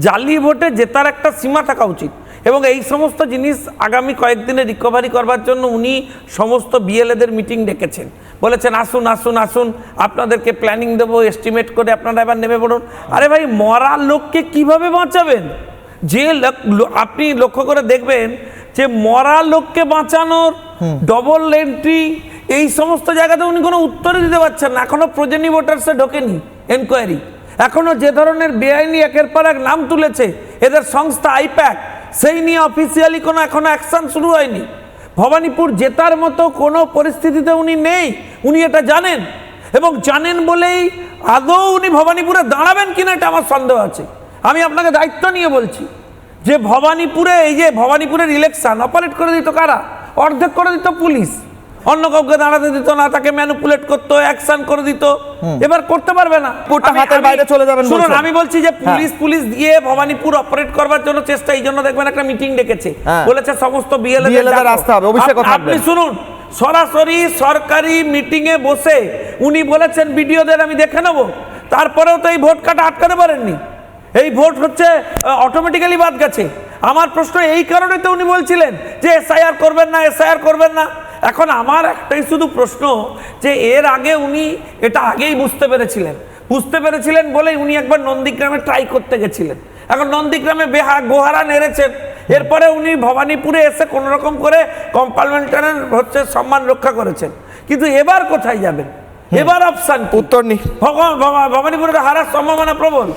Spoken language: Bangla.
জালি ভোটে জেতার একটা সীমা থাকা উচিত এবং এই সমস্ত জিনিস আগামী কয়েকদিনে রিকভারি করবার জন্য উনি সমস্ত বিএলএদের মিটিং ডেকেছেন, বলেছেন আসুন আসুন আসুন আপনাদেরকে প্ল্যানিং দেবো, এস্টিমেট করে আপনারা এবার নেমে পড়ুন। আরে ভাই, মরা লোককে কিভাবে বাঁচাবেন? যে আপনি লক্ষ্য করে দেখবেন যে মরা লোককে বাঁচানোর ডবল এন্ট্রি এই সমস্ত জায়গাতে উনি কোনো উত্তরই দিতে পারছেন না। এখনো প্রজেনি ভোটার্সে ঢোকেনি এনকোয়ারি, এখনো যে ধরনের বেআইনি একের পর এক নাম তুলেছে এদের সংস্থা আইপ্যাক, সেই নিয়ে অফিসিয়ালি কোনো এখনো অ্যাকশন শুরু হয়নি। ভবানীপুর জেতার মতো কোনো পরিস্থিতিতে উনি নেই, উনি এটা জানেন এবং জানেন বলেই আদৌ উনি ভবানীপুরে দাঁড়াবেন কিনা এটা আমার সন্দেহ আছে। আমি আপনাকে দায়িত্ব নিয়ে বলছি যে ভবানীপুরে এই যে ভবানীপুরের ইলেকশন অপারেট করে দিত কারা? অর্ধেক করে দিত পুলিশ, অন্য কাউকে দাঁড়াতে দিত না, তাকে ম্যানিপুলেট করতো, অ্যাকশন করে দিত। এবার করতে পারবে না, হাতের বাইরে চলে যাবেন। শুনুন, আমি বলছি যে পুলিশ দিয়ে ভবানীপুর অপারেট করবার জন্য চেষ্টা, এই জন্য দেখবেন একটা মিটিং ডেকেছে, বলেছে সমস্ত বিএলএদের আসতে হবে, অবশ্যই কথা আপনি শুনুন। সরাসরি সরকারি মিটিং এ বসে উনি বলেছেন ভিডিওদের আমি দেখে নেব, তারপরেও তো এই ভোট কাটা আটকাতে পারেননি। এই ভোট হচ্ছে অটোমেটিক্যালি বাদ গেছে। আমার প্রশ্ন এই কারণে তো উনি বলছিলেন যে এসআইআর করবেন না, এসআইআর করবেন না। এখন আমার একটাই শুধু প্রশ্ন যে এর আগে উনি এটা আগেই বুঝতে পেরেছিলেন বলেই উনি একবার নন্দীগ্রামে ট্রাই করতে গেছিলেন। এখন নন্দীগ্রামে গোহারা নেড়েছেন, এরপরে উনি ভবানীপুরে এসে কোনো রকম করে কম্পার্টমেন্টারের হচ্ছে সম্মান রক্ষা করেছেন। কিন্তু এবার কোথায় যাবেন? এবার অপশন উত্তর নেই। ভবানীপুরে হারার সম্ভাবনা প্রবল।